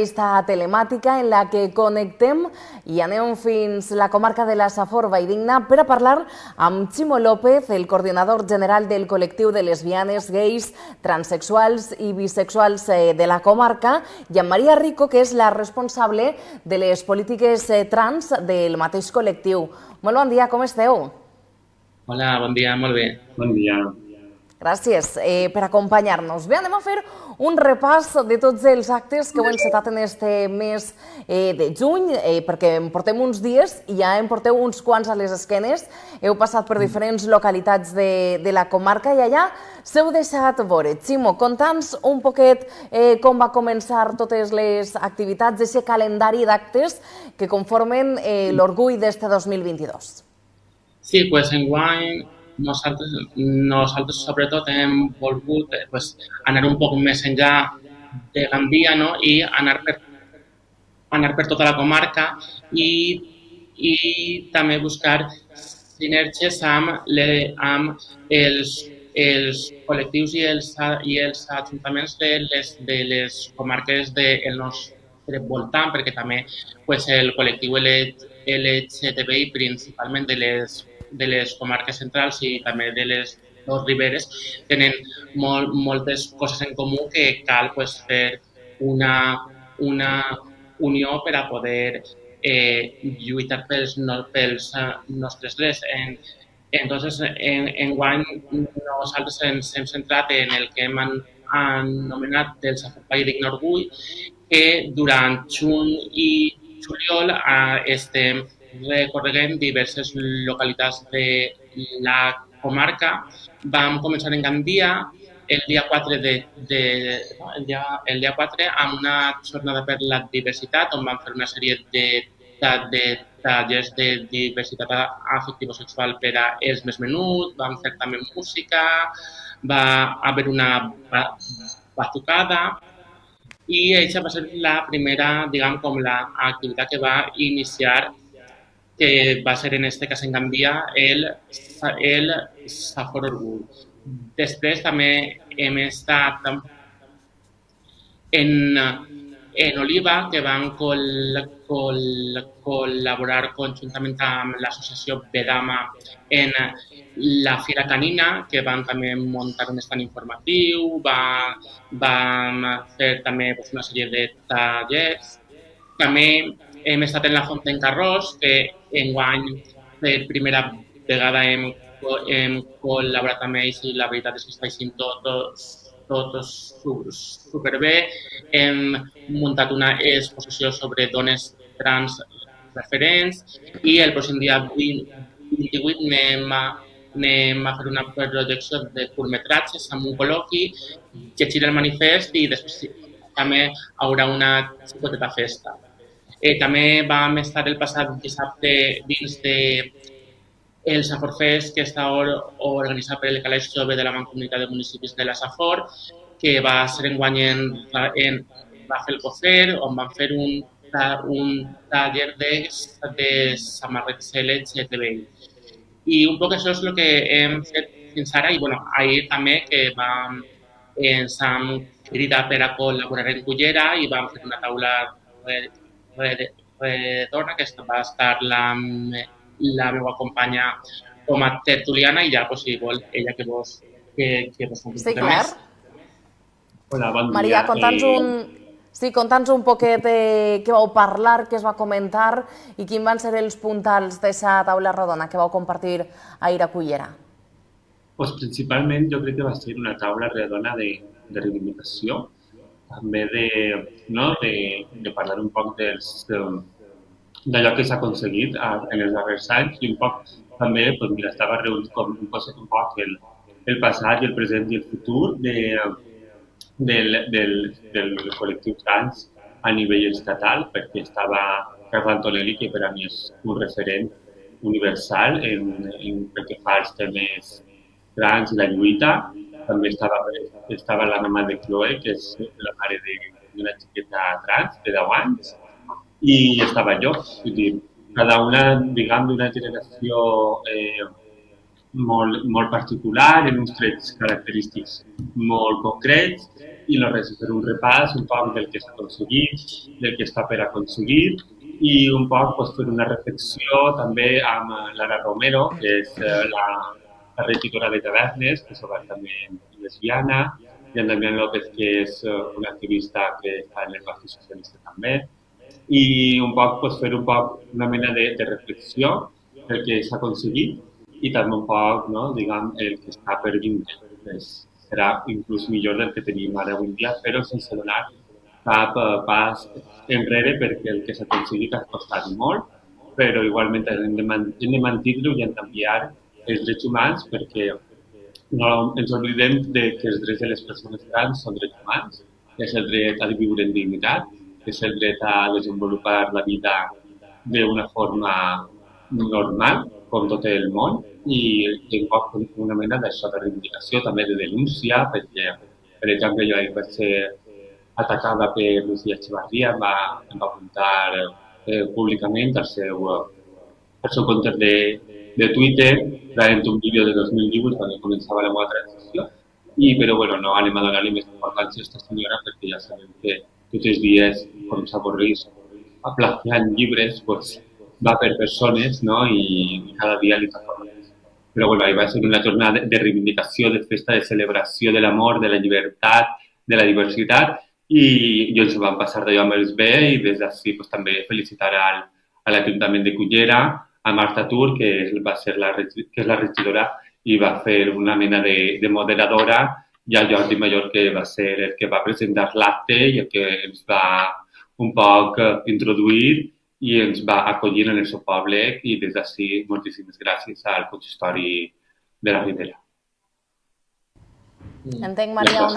Esta telemàtica en la que connectem i anem fins la comarca de la Safor Valldigna per a parlar amb Ximo López, el coordinador general del col·lectiu de lesbianes, gais, transexuals i bisexuals de la comarca, i amb Maria Rico, que és la responsable de les polítiques trans del mateix col·lectiu. Molt bon dia, com esteu? Hola, bon dia, molt bé. Bon dia. Gràcies per acompanyar-nos. Bé, anem a fer un repàs de tots els actes que heu encetat en este mes de juny, perquè en portem uns dies i ja en porteu uns quants a les esquenes. Heu passat per diferents localitats de la comarca i allà s'heu deixat veure. Ximo, conta'ns un poquet com va començar totes les activitats d'aquest calendari d'actes que conformen l'orgull d'este 2022. Sí, doncs enguany nosaltres sobretot hem volgut anar un poc més enllà de Gandia, no? I anar per tota la comarca i també buscar sinergies amb els col·lectius i els ajuntaments de les comarques del nostre voltant, perquè també el col·lectiu LGTBI, principalment de les comarques centrals i també de les dos riberes, tenen moltes coses en comú que cal fer una unió per a poder lluitar pels nostres drets. Entonces, enguany nosaltres ens hem centrat en el que hem anomenat el Safor Valldigna Orgull, que durant juny i juliol estem recorreguem diverses localitats de la comarca. Vam començar en Gandia el dia 4 amb una jornada per la diversitat, on vam fer una sèrie de tallers de diversitat afectivo-sexual per a els més menuts, vam fer també música, va haver una batucada, i aquesta va ser la primera, diguem, com l'activitat que va iniciar, que va ser en este cas en Gandia, el Safor Orgull. Després també hem estat en Oliva, que van col·laborar conjuntament amb l'associació Bedama en la Fira Canina, que van també muntar un estand informatiu, van fer també una sèrie de tallers. També hem estat en la Font d'en Carròs, que enguany per primera vegada hem col·laborat amb ells i la veritat és que està sent tot superbé. Hem muntat una exposició sobre dones trans referents i el pròxim dia 28 anem a fer una projecció de curtmetratges amb un col·loqui, llegir el manifest i després també hi haurà una xicoteta festa. També vam estar el passat dissabte dins el Safor Fest, que està organitzat per el Calaix Jove de la Mancomunitat de Municipis de la Safor, que va ser enguany en Rafelcofer, on van fer un taller de samarretes LGTBI. I un poc això és el que hem fet fins ara, i ahir també que ens hem cridat per a col·laborar en Cullera i vam fer una taula redona, que va estar la meva companya com a tertuliana, i ja, si vol, ella que vos Sí, clar. Hola, bon dia. Maria, conta'ns un poquet què vau parlar, què es va comentar i quins van ser els puntals d'aquesta taula rodona que vau compartir ahir a Cullera. Pues principalment jo crec que va ser una taula redona de reivindicació, també de parlar un poc d'allò que s'ha aconseguit en els darrers anys i un poc també estava reunit com un poc el passat i el present i el futur del col·lectiu trans a nivell estatal, perquè estava Carla Antonelli, que per a mi és un referent universal pel que fa als temes trans i la lluita. També estava la mama de Chloe, que és la mare d'una xiqueta trans de 10 anys, i estava jo. Vull dir, cada una, diguem, d'una generació molt particular, en uns trets característics molt concrets, i res, fer un repàs un poc del que s'ha aconseguit, del que està per aconseguir, i un poc fer una reflexió també amb l'Ara Romero, que és la regidora de Tavernes, que és obertament lesbiana, i en Damián López, que és un activista que està en el Partit Socialista també, i un poc fer una mena de reflexió del que s'ha aconseguit i també un poc, no, diguem, el que està per vindre. Serà inclús millor del que tenim ara avui dia, però sense donar cap pas enrere perquè el que s'ha aconseguit ha costat molt, però igualment hem de mantenir-lo i hem d'ampliar els drets humans perquè no ens oblidem que els drets de les persones trans són drets humans, que és el dret a viure en dignitat, que és el dret a desenvolupar la vida d'una forma normal, com tot el món, i un poc una mena d'això de reivindicació, també de denúncia, perquè, per exemple, jo vaig ser atacada per Lucía Echevarría, em va apuntar públicament al seu compte de Twitter, traient un vídeo de 2018 quan començava la meva transició, però bueno, no anem a donar-li més importància a aquesta senyora perquè ja sabem que tots els dies, com s'avorreix, plagiant llibres, doncs, va per persones, no? I cada dia li toca més. Però bueno, ahir va ser una jornada de reivindicació, de festa, de celebració de l'amor, de la llibertat, de la diversitat, i ens ho vam passar d'allò més bé i des d'ací pues, també felicitar a l'Ajuntament de Cullera, a Marta Tur, que és la regidora i va fer una mena de moderadora, i al Jordi Major, que va ser el que va presentar l'acte i el que ens va un poc introduir i ens va acollir en el seu poble i des d'ací moltíssimes gràcies al consistori de la Ribera. Entenc, Maria,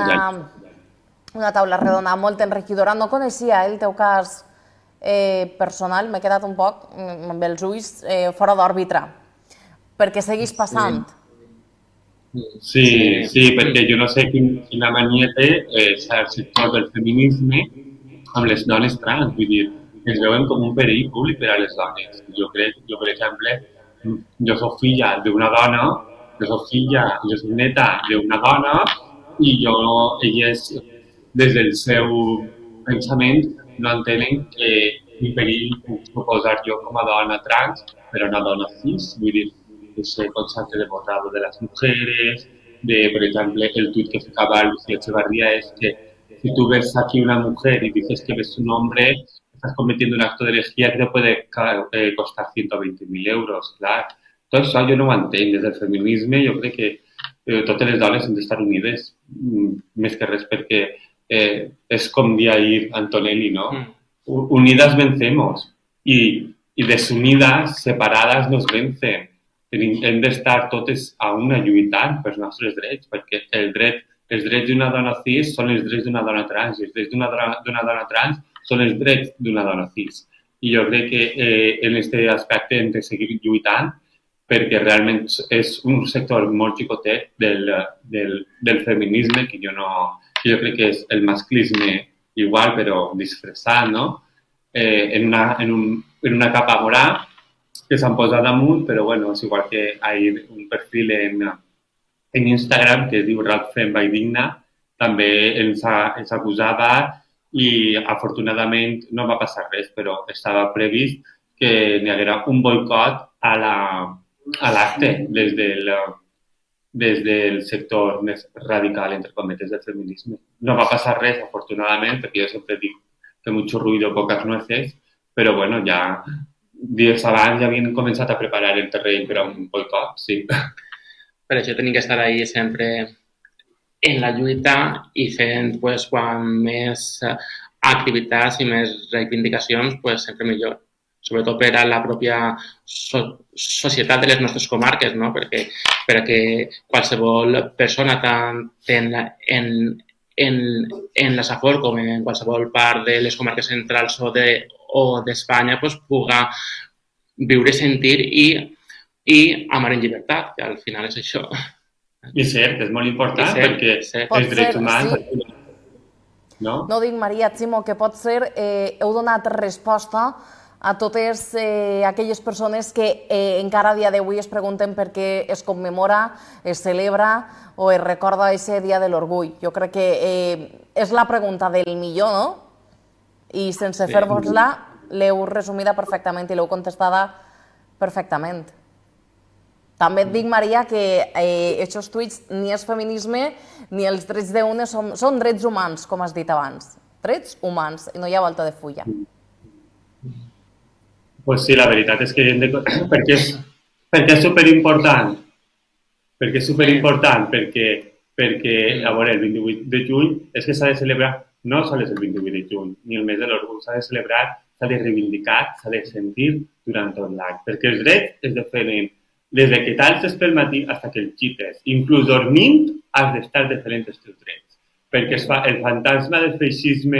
una taula redona molt enriquidora. No coneixia el teu cas personal, m'he quedat un poc amb els ulls fora d'òrbita, perquè segueix passant. Sí, perquè jo no sé quina mania té el sector del feminisme amb les dones trans, vull dir, ens veuen com un perill públic per a les dones. Jo, per exemple, jo soc filla d'una dona, jo soc neta d'una dona i elles, des del seu pensament, no entenen que mi perill puc suposar jo com a dona trans, però una dona cis, vull dir, ese constante de borrado de las mujeres, por ejemplo, el tuit que ficaba Lucía Echevarría es que si tú ves aquí una mujer y dices que ves un hombre, estás cometiendo un acto de herejía que te puede costar 120.000 euros, clar. Tot això jo no ho entenc. Des del feminisme jo crec que totes les dones han d'estar unides, més que res perquè és com dia ahir Antonelli, no? Unidas vencemos y desunidas, separadas nos vencen. Hem d'estar totes a una lluitant pels nostres drets, perquè els drets d'una dona cis són els drets d'una dona trans i els drets d'una dona trans són els drets d'una dona cis. I jo crec que en aquest aspecte hem de seguir lluitant perquè realment és un sector molt xicotet del feminisme que jo crec que és el masclisme igual però disfressat, no? En una capa morada que s'han posat damunt, però bueno, és igual que ahir un perfil en Instagram que es diu Ralph Fem by Digna, també ens acusava i afortunadament no va passar res, però estava previst que n'hi haguera un boicot a l'acte des del sector més radical, entre cometes, del feminisme. No va passar res, afortunadament, perquè jo sempre dic que mucho ruido, pocas nueces, però bueno, ja dies abans ja havien començat a preparar el terreny per a un boicot, sí. Per això tenim que estar ahí sempre en la lluita i fent, pues, quan més activitats i més reivindicacions, pues, sempre millor. Sobretot per a la pròpia societat de les nostres comarques, no? Perquè qualsevol persona, tant en la Safor com en qualsevol part de les comarques centrals o d'Espanya, pues, puga viure, sentir i amar en llibertat, que al final és això. I cert, és molt important perquè els drets humans... No dic, Maria, Ximo, que pot ser, heu donat resposta a totes aquelles persones que encara a dia d'avui es pregunten per què es commemora, es celebra o es recorda aquest dia de l'orgull. Jo crec que és la pregunta del millor, no? I sense fer-vos-la l'heu resumida perfectament i l'heu contestada perfectament. També et dic, Maria, que aquests tuits ni és feminisme ni els drets d'una són drets humans, com has dit abans. Drets humans, i no hi ha volta de fulla. Pues sí, la veritat és que perquè és superimportant. Perquè és superimportant, perquè a veure, el 28 de juny és que s'ha de celebrar, no sols el 28 de juny, ni el mes de l'orgull, s'ha de celebrar, s'ha de reivindicar, s'ha de sentir durant tot l'any. Perquè els drets es defenen des de que t'alces pel matí fins que el xites. Inclús dormint has d'estar diferents els teus drets. Perquè el fantasma del feixisme,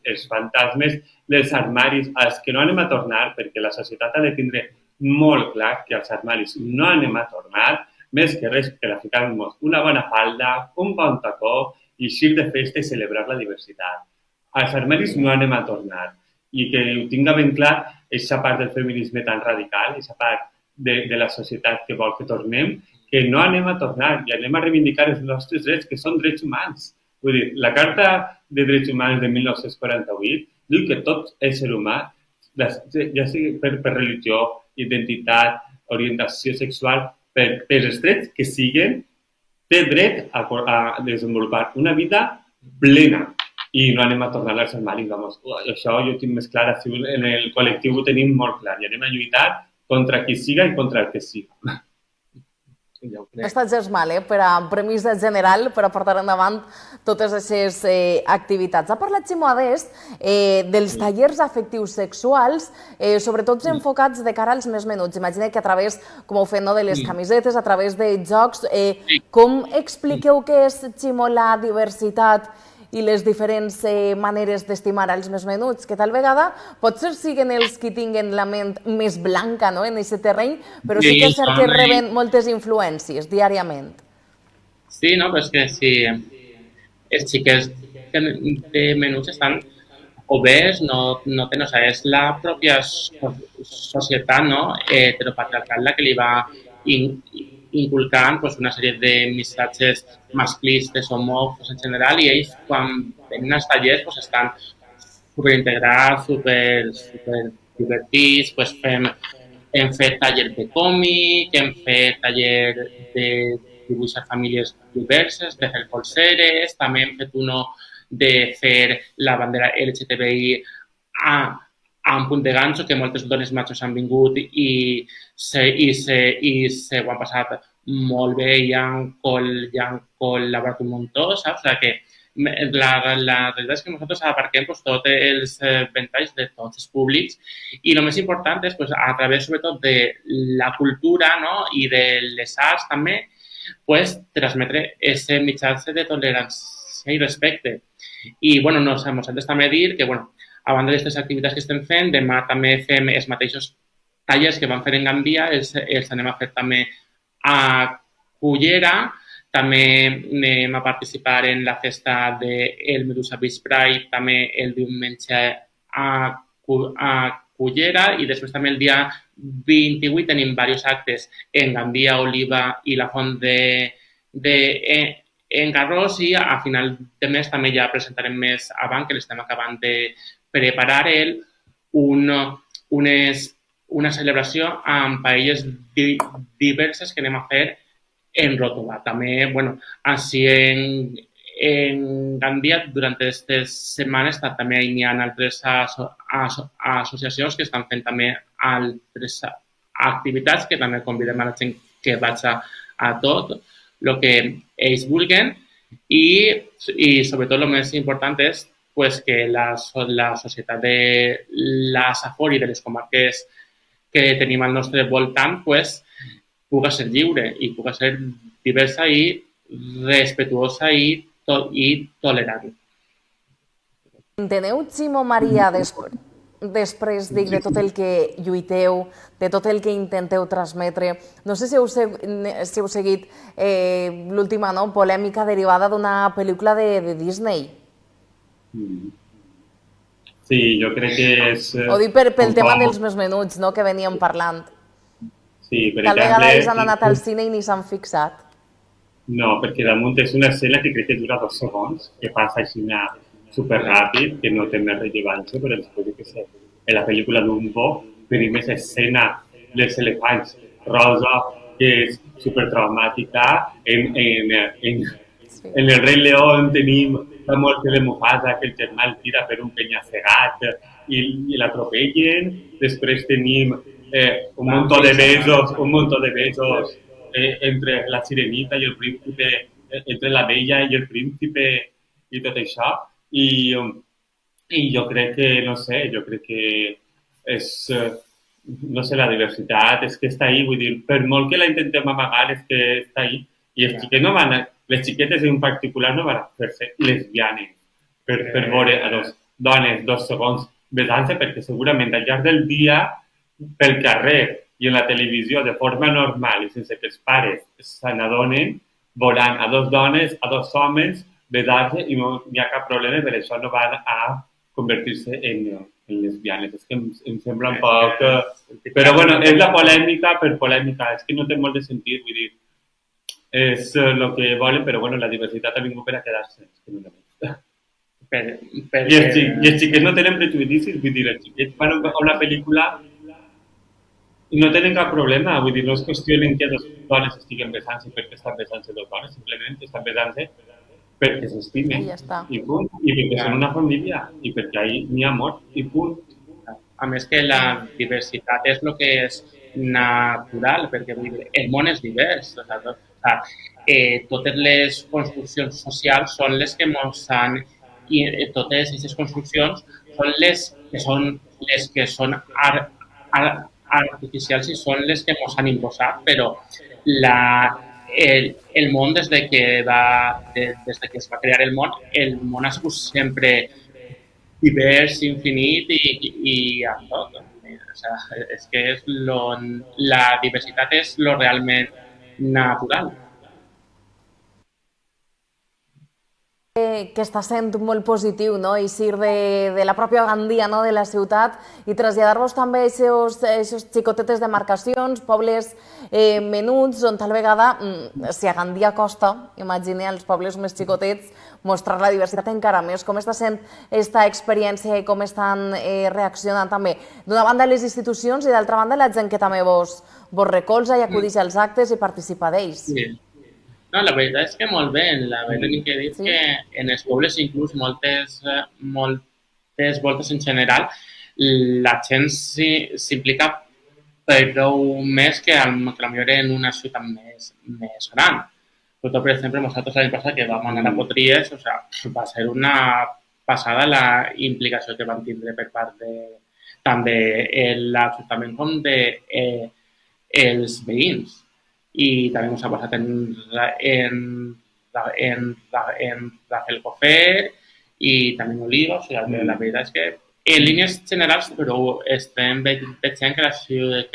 els fantasmes dels armaris, als que no anem a tornar, perquè la societat ha de tindre molt clar que als armaris no anem a tornar, més que res per a ficar-nos una bona falda, un bon tacó, i eixir de festa i celebrar la diversitat. Als armaris no anem a tornar. I que ho tinga ben clar, aquesta part del feminisme tan radical, aquesta part de la societat que vol que tornem, que no anem a tornar i anem a reivindicar els nostres drets, que són drets humans. Vull dir, la Carta de Drets Humans de 1948 diu que tot ésser humà, ja sigui per religió, identitat, orientació sexual, per els drets que siguen, té dret a desenvolupar una vida plena. I no anem a tornar als armaris. Això jo ho tinc més clar, en el col·lectiu ho tenim molt clar i anem a lluitar contra qui siga i contra el que siga. No està gens mal, per a premissa general, per a portar endavant totes aquestes activitats. Ha parlat Ximo Adés dels tallers afectius sexuals, sobretot enfocats de cara als més menuts. Imagina que a través, com heu fet, de les camisetes, a través de jocs, com expliqueu què és, Ximo, la diversitat i les diferents maneres d'estimar els més menuts, que tal vegada potser siguin els que tinguen la ment més blanca en aquest terreny, però sí que és cert que reben moltes influències diàriament. Sí, no, però és que si els xiquets de menuts estan oberts, no tenen, o sigui, és la pròpia societat heteropatriarcal la que li va inculcant una sèrie de missatges masclistes, homòfobs en general, i ells quan venen als tallers estan superintegrats, super divertits, hem fet taller de còmic, hem fet taller de dibuixar famílies diverses, de fer polseres, també hem fet uno de fer la bandera LGTBI a un punt de ganxo, que moltes dones machos han vingut i se ho han passat molt bé i han col·laborat un muntó, saps? O sigui que la realitat és que nosaltres abarquem tots els ventalls de tots els públics i el més important és, a través sobretot de la cultura i de les arts també, transmetre aquest missatge de tolerància i respecte. I nosaltres també dir que, a banda d'aquestes activitats que estem fent, demà també fem els mateixos tallers que vam fer en Gandia, els anem a fer també a Cullera, també anem a participar en la festa del Medusa Beach Pride, també el diumenge a Cullera, i després també el dia 28 tenim diversos actes en Gandia, Oliva i la Font en Garrós, i a final de mes també ja presentarem més avant, que l'estem acabant de preparar una celebració amb paelles diverses que anem a fer en Ròtova. També, així en Gandia, durant aquestes setmanes també hi ha altres associacions que estan fent també altres activitats, que també convidem a la gent que vagi a tot el que ells vulguin, i sobretot el més important és que la societat de la Safor i de les comarques que tenim al nostre voltant pugui ser lliure i pugui ser diversa i respetuosa i tolerant. Enteneu, Ximo, Maria, després de tot el que lluiteu, de tot el que intenteu transmetre, no sé si heu seguit l'última polèmica derivada d'una pel·lícula de Disney. Sí, jo crec que és Ho dic pel un tema poc... dels més menuts, no?, que veníem parlant. Sí, per Tal vegada ells han anat al exemple, cine i ni s'han fixat. no, perquè damunt és una escena que crec que dura 2 segons, que passa així super ràpid, que no té més rellevància, però després que sé, en la pel·lícula Dumbo tenim aquesta escena dels elefants rosa, que és super traumàtica, Sí. en el Rei León tenim la mort de Mufasa, que el germà el tira per un penya-segat i l'atropellen. Després tenim un muntó de besos entre la sirenita i el príncipe, entre la bella i el príncipe i tot això. I jo crec que, no sé, jo crec que és, no sé, la diversitat és que està ahí, vull dir, per molt que la intentem amagar és que està ahí. I els xiquets no van a, les xiquetes en particular no van a fer-se lesbianes per veure a dos dones 2 segons besant-se, perquè segurament al llarg del dia, pel carrer i en la televisió, de forma normal i sense que els pares se n'adonen, veuran a 2 dones, a 2 homes besar-se i no hi ha cap problema, per això no van a convertir-se en lesbianes. És que em sembla un poc... Però bueno, és la polèmica per polèmica, és que no té molt de sentit, vull dir, és el que volen, però bueno, la diversitat ha vingut per a quedar-se. És que no només. I els xiquets no tenen prejudicis, vull dir, els xiquets van a una pel·lícula i no tenen cap problema, vull dir, no es qüestionen que 2 dones estiguen besant-se perquè estan besant-se 2 dones, simplement estan besant-se perquè s'estimen, I ja està. i punt, i perquè són una família, i perquè n'hi ha amor, i punt. A més que la diversitat és el que és natural, perquè vull dir, el món és divers. Totes les construccions socials són les que ens han... I totes aquestes construccions són les que són artificials i són les que ens han imposat, però el món, des que es va crear el món ha sigut sempre divers, infinit i amb tot. O sea, és que la diversitat és lo realment natural. Que està sent molt positiu, no?, eixir de la pròpia Gandia, no?, de la ciutat, i traslladar-vos també a aquestes xicotetes demarcacions, pobles menuts, on tal vegada, si a Gandia costa, imagine als pobles més xicotets, mostrar la diversitat encara més. Com està sent aquesta experiència i com estan reaccionant també, d'una banda les institucions i d'altra banda la gent que també vos recolza i acudix als actes i participa d'ells? Sí. No, la veritat és que molt bé. La veritat que he dit que en els pobles, inclús moltes voltes en general, la gent s'implica prou més que potser en una ciutat més gran. Sobretot, per exemple, nosaltres l'any passat que vam anar a Potries, o sigui, va ser una passada la implicació que vam tindre per part tant de l'Ajuntament com dels veïns. I també ens ha passat en Rafelcofer i també en Oliva. O sigui, la veritat és que en línies generals, però estem veient que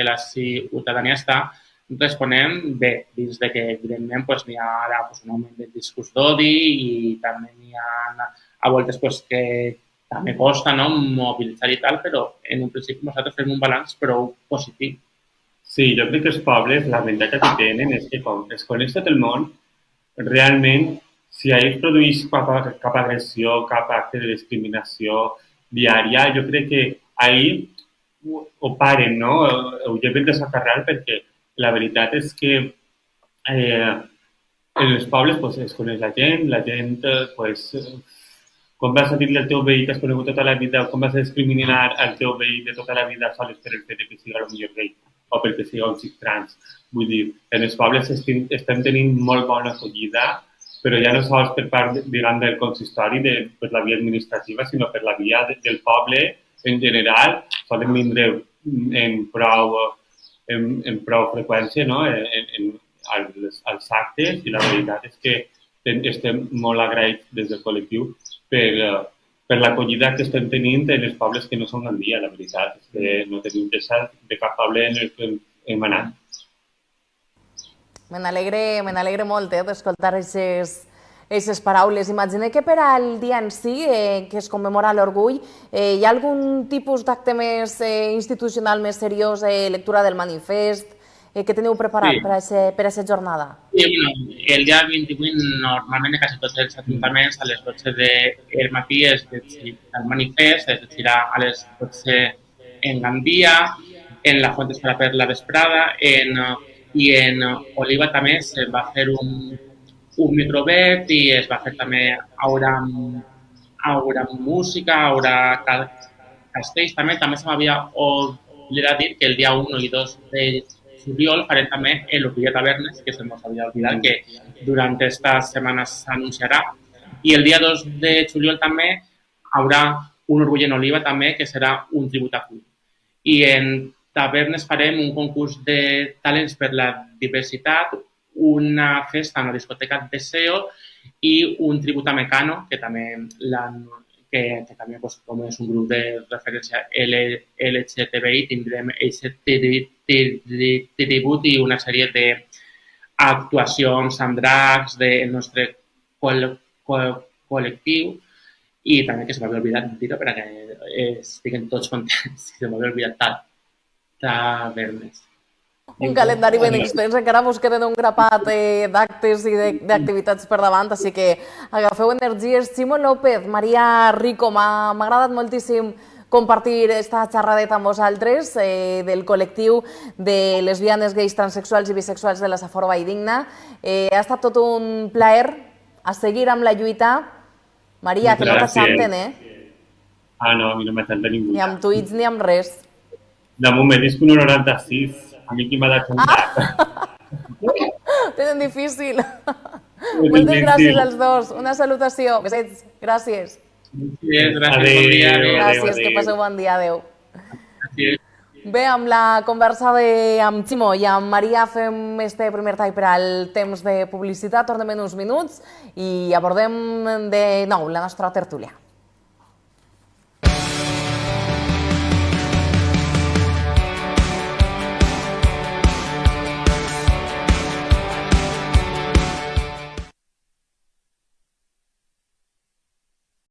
la ciutadania està responent bé, dins de que evidentment n'hi ha ara un augment del discurs d'odi i també n'hi ha a voltes que també costa mobilitzar i tal, però en un principi nosaltres fem un balanç prou positiu. Sí, jo crec que els pobles, la mentalitat que tenen és que com es coneix tot el món, realment, si ahir es produeix cap agressió, cap acte de discriminació diària, jo crec que ahir ho paren, no? Ho lleven de socarral perquè la veritat és que en els pobles pues, es coneix la gent pues, com vas a dir-li al teu veí que has conegut tota la vida, com vas a discriminar al teu veí de tota la vida sols per el fet que siga el millor gay o perquè siga un xic trans. Vull dir, en els pobles estem tenint molt bona acollida, però ja no sols per part, diguem, del consistori, per la via administrativa, sinó per la via del poble en general. Solen vindre en prou freqüència, no?, als actes, i la veritat és que estem molt agraïts des del col·lectiu per l'acollida que estem tenint en els pobles que no són Gandia, la veritat. És que no tenim queixa de cap poble en el que hem anat. Me n'alegre molt d'escoltar aquestes aquestes paraules. Imagine que per al dia en si, que es commemora l'orgull, hi ha algun tipus d'acte més institucional, més seriós, lectura del manifest, que teniu preparat per a aquesta jornada? Sí, bueno, el dia 28 normalment a quasi tots els ajuntaments a les 12 del matí es llegirà el manifest, es llegirà a les 12 en Gandia, en la Font Escola per la vesprada, i en Oliva també se va fer un microvet i es va fer també, haurà música, haurà castells també. També se m'havia oblidat dir que el dia 1 i 2 de juliol farem també l'Orgull de Tavernes, que se nos havia oblidat que durant esta setmana s'anunciarà. I el dia 2 de juliol també haurà un Orgull en Oliva també, que serà un tribut a Cull. I en Tavernes farem un concurs de talents per la diversitat, una festa en la discoteca Deseo i un tribut a Mecano, que també, com és un grup de referència LGTBI, tindrem aquest tribut i una sèrie d'actuacions amb drags del nostre col·lectiu. I també que se m'havia oblidat dir-ho perquè estiguen tots contents, se m'havia oblidat Tavernes. Un calendari ben extens, encara vos queden un grapat d'actes i d'activitats per davant, així que agafeu energies. Ximo López, Maria Rico, m'ha agradat moltíssim compartir esta xerradeta amb vosaltres del col·lectiu de lesbianes, gais, transexuals i bisexuals de la Safor Valldigna. Ha estat tot un plaer a seguir amb la lluita. Maria, que no t'aixanten, Ah, no, a mi no m'aixanta ningú. Ni amb tuits ni amb res. Damunt me disc 1,96. A mi qui m'ha d'aixantar. Tenen difícil. Moltes gràcies als dos. Una salutació. Besets. Gràcies. Gràcies, bon dia. Gràcies, que passeu bon dia. Adéu. Bé, amb la conversa amb Ximo i amb Maria fem este primer tall per al temps de publicitat. Tornem en uns minuts i abordem de nou la nostra tertúlia.